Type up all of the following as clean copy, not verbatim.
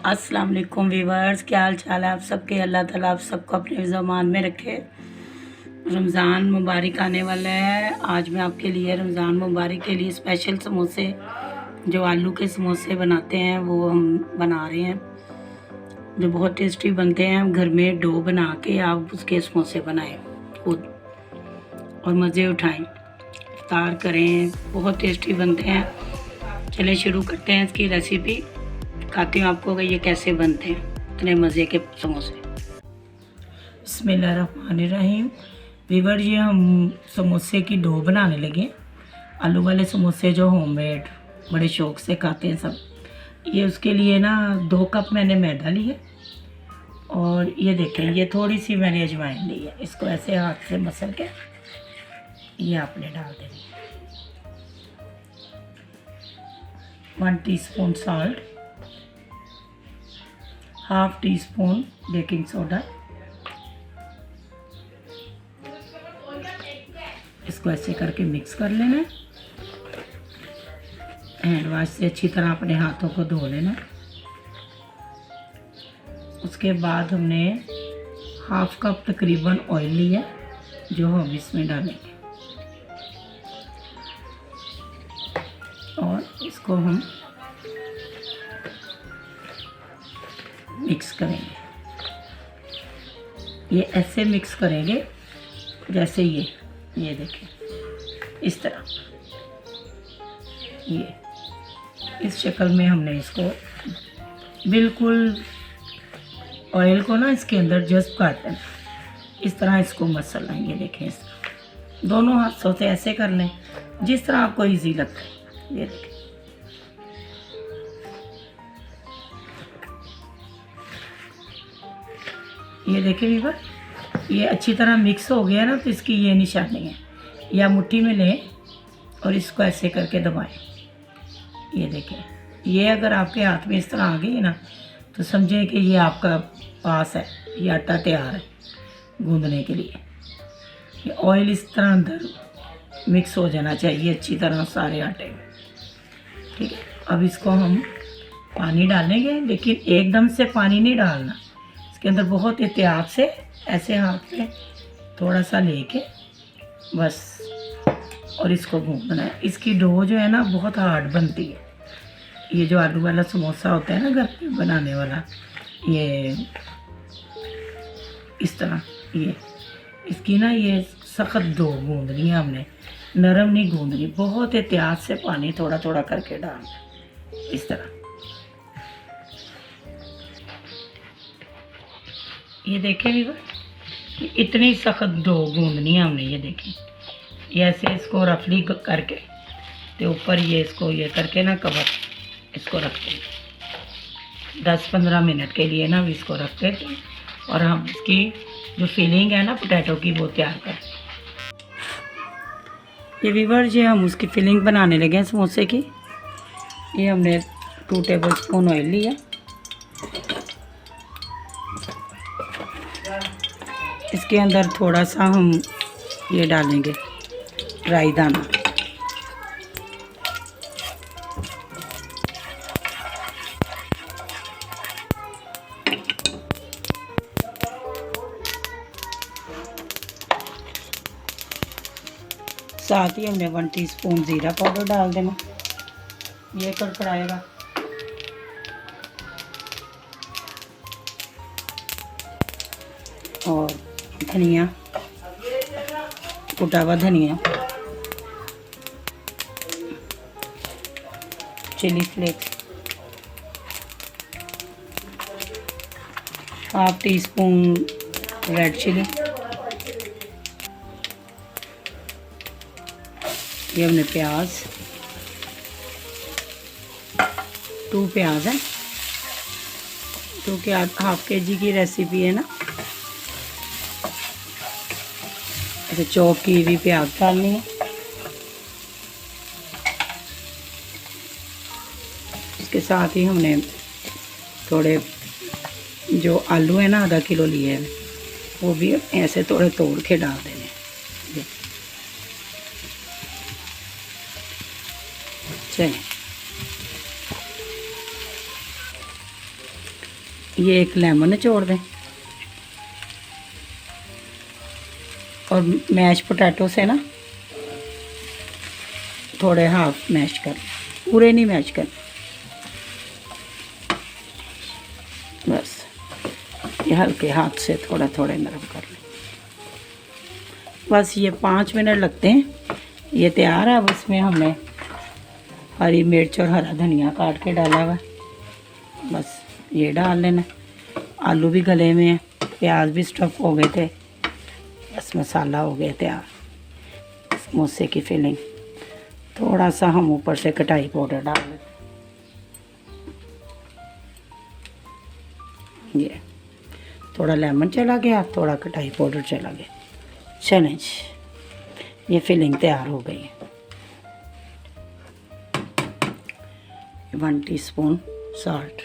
अस्सलाम वालेकुम वीवर्स, क्या हाल चाल है आप सबके। अल्लाह ताला आप सबको अपने ज़मान में रखे। रमज़ान मुबारक आने वाला है। आज मैं आपके लिए रमज़ान मुबारक के लिए स्पेशल समोसे, जो आलू के समोसे बनाते हैं, वो हम बना रहे हैं, जो बहुत टेस्टी बनते हैं। घर में डो बना के आप उसके समोसे बनाएं खुद और मज़े उठाएं, इफ्तार करें, बहुत टेस्टी बनते हैं। चलिए शुरू करते हैं इसकी रेसिपी। खाती हूँ आपको कि ये कैसे बनते हैं इतने मज़े के समोसे। बिस्मिल्लाहिर्रहमानिर्रहीम। वीवर, ये हम समोसे की डो बनाने लगे। आलू वाले समोसे जो होममेड बड़े शौक से खाते हैं सब। ये उसके लिए ना 2 कप मैंने मैदा लिया और ये देखें, ये थोड़ी सी मैंने अजवाइन ली है। इसको ऐसे हाथ से मसल के ये आपने डाल देनी। 1 teaspoon salt, half tea spoon baking soda. इसको ऐसे करके मिक्स कर लेना। हैंड वाश से अच्छी तरह अपने हाथों को धो लेना। उसके बाद हमने हाफ कप तकरीबन ऑयल लिया, जो हम इसमें डालेंगे और इसको हम मिक्स करेंगे। ये ऐसे मिक्स करेंगे जैसे ये देखें, इस तरह, ये इस शक्ल में हमने इसको बिल्कुल ऑयल को ना इसके अंदर जज्ब कर देना। इस तरह इसको मसलना है। ये देखें, इस तरह दोनों हाथों से ऐसे कर लें जिस तरह आपको इजी लगता है। ये देखें, ये देखें वीवर, ये अच्छी तरह मिक्स हो गया ना। तो इसकी ये निशानी है, या मुट्ठी में लें और इसको ऐसे करके दबाएं। ये देखें, ये अगर आपके हाथ में इस तरह आ गई ना, तो समझें कि ये आपका पास है, ये आटा तैयार है गूंदने के लिए। ये ऑयल इस तरह अंदर मिक्स हो जाना चाहिए अच्छी तरह सारे आटे में। ठीक है, अब इसको हम पानी डालेंगे, लेकिन एकदम से पानी नहीं डालना। इसके अंदर बहुत एहतियात से ऐसे हाथ में थोड़ा सा लेके बस, और इसको गूंदना है। इसकी डो जो है ना बहुत हार्ड बनती है। ये जो आलू वाला समोसा होता है ना घर पे बनाने वाला, ये इस तरह, ये इसकी ना ये सख्त डो गूंदनी है हमने, नरम नहीं गूंदनी। बहुत एहतियात से पानी थोड़ा थोड़ा करके डालना, इस तरह। ये देखें वीवर, इतनी सख्त डो गूंदनी है हमने। ये देखें, ये ऐसे इसको रफली करके तो ऊपर ये इसको ये करके ना कवर इसको रख दें 10-15 मिनट के लिए ना, इसको रख देते हैं और हम इसकी जो फिलिंग है ना पोटैटो की, वो तैयार करें। ये वीवर, ये हम उसकी फिलिंग बनाने लगे हैं समोसे की। ये हमने 2 टेबल स्पून ऑयल लिया। इसके अंदर थोड़ा सा हम ये डालेंगे राई दाना। साथ ही हमने 1 टीस्पून ज़ीरा पाउडर डाल देना। ये कड़कड़ाएगा। और धनिया, कुटा हुआ धनिया, chilli flakes, half teaspoon red chilli. ये हमने प्याज, 2 प्याज है, क्योंकि हाफ केजी की रेसिपी है ना। ऐसे चॉप की हुई प्याज डालनी है। इसके साथ ही हमने थोड़े जो आलू है ना, 1/2 किलो लिए हैं, वो भी ऐसे थोड़े तोड़ के डाल देने। चलिए ये एक लेमन निचोड़ दें और मैश पोटैटो से ना थोड़े हाफ मैश कर, पूरे नहीं मैश कर, बस ये हल्के हाथ से थोड़ा थोड़े नरम कर लें। बस ये 5 मिनट लगते हैं। ये तैयार है। अब इसमें हमने हरी मिर्च और हरा धनिया काट के डाला हुआ है, बस ये डाल लेना। आलू भी गले में हैं, प्याज भी स्टफ़ हो गए थे, बस मसाला हो गया तैयार। समोसे की फिलिंग थोड़ा सा हम ऊपर से कटाई पाउडर डाल देते, ये थोड़ा लेमन चला गया, थोड़ा कटाई पाउडर चला गया। चलें जी, ये फिलिंग तैयार हो गई है। 1 टीस्पून सॉल्ट।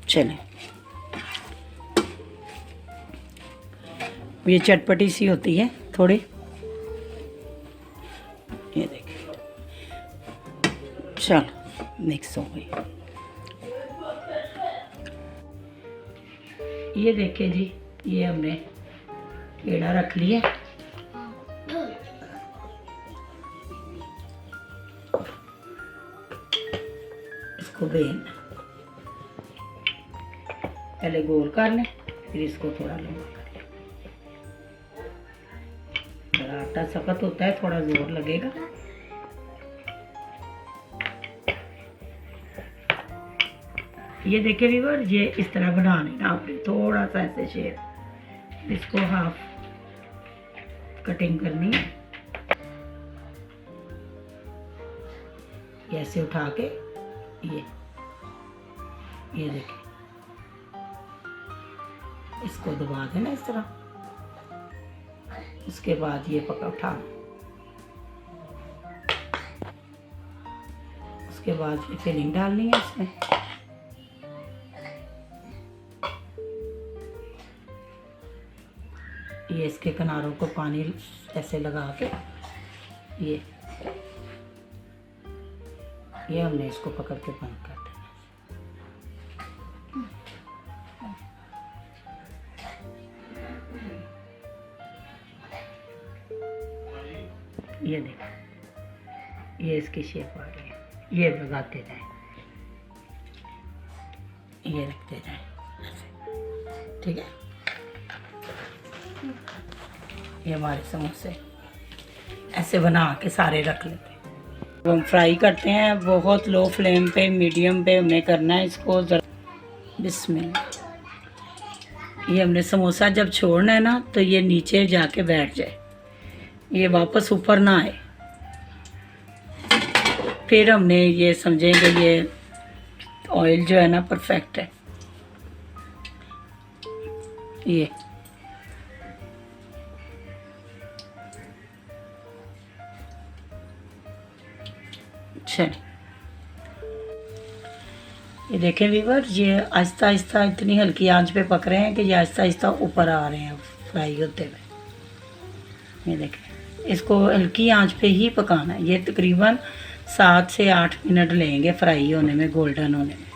चलें, ये चटपटी सी होती है थोड़ी, ये देखिए। चलो मिक्स हो गई। ये देखिए जी, ये हमने पेड़ा रख लिया। इसको बेलना, पहले गोल कर लें, फिर इसको थोड़ा लंबा कर लें। बड़ा आटा सख्त होता है, थोड़ा जोर लगेगा। ये देखिए व्यूअर, ये इस तरह बनाने ना आपने, थोड़ा सा ऐसे शेप, इसको हाफ कटिंग करनी है। ये ऐसे उठा के ये देखिए, इसको दबा देना इस तरह। उसके बाद ये पका उठा, उसके बाद ये फिलिंग डालनी है इसमें। ये इसके किनारों को पानी ऐसे लगा के ये हमने इसको पकड़ के बंद कर देना। ये देखो, ये इसकी शेप आ रही है। ये लगाते जाए, ये रखते जाए, ठीक है। ये हमारे समोसे ऐसे बना के सारे रख लेते हैं। हम फ्राई करते हैं बहुत लो फ्लेम पे, मीडियम पे हमने करना है इसको। बिस्मिल्लाह। ये हमने समोसा जब छोड़ना है ना, तो ये नीचे जाके बैठ जाए, ये वापस ऊपर ना आए। फिर हमने ये समझेंगे ये ऑयल जो है ना परफेक्ट है। ये चलिए, ये देखें व्यूअर, ये आहिस्ता आहिस्ता इतनी हल्की आंच पे पक रहे हैं कि ये आहिस्ता आहिस्ता ऊपर आ रहे हैं फ्राई होते हुए। ये देखें, इसको हल्की आंच पे ही पकाना है। ये तकरीबन 7 से 8 मिनट लेंगे फ्राई होने में, गोल्डन होने में।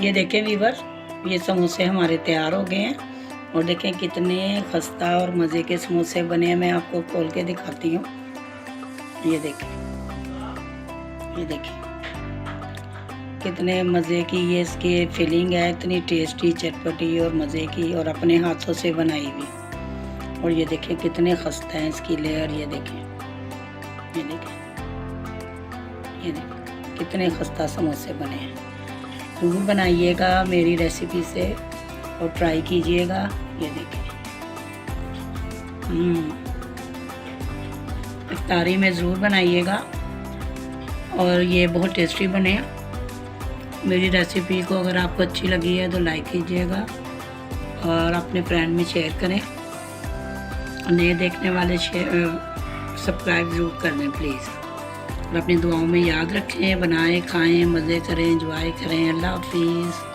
ये देखें व्यूअर, ये समोसे हमारे तैयार हो गए हैं। और देखें कितने खस्ता और मज़े के समोसे बने हैं। मैं आपको खोल के दिखाती हूँ। ये देखें, ये देखिए कितने मज़े की ये इसकी फिलिंग है, इतनी टेस्टी, चटपटी और मज़े की, और अपने हाथों से बनाई हुई। और ये देखें कितने खस्ता हैं इसकी लेयर। ये देखें, ये देखें, ये देखें कितने खस्ता समोसे बने हैं। ज़रूर बनाइएगा मेरी रेसिपी से और ट्राई कीजिएगा। ये देखें, इफ्तारी में ज़रूर बनाइएगा और ये बहुत टेस्टी बने। मेरी रेसिपी को अगर आपको अच्छी लगी है तो लाइक कीजिएगा और अपने फ्रेंड में शेयर करें। नए देखने वाले सब्सक्राइब ज़रूर कर दें प्लीज़। और अपनी दुआओं में याद रखें, बनाएं, खाएं, मज़े करें, एंजॉय करें। अल्लाह हाफिज़।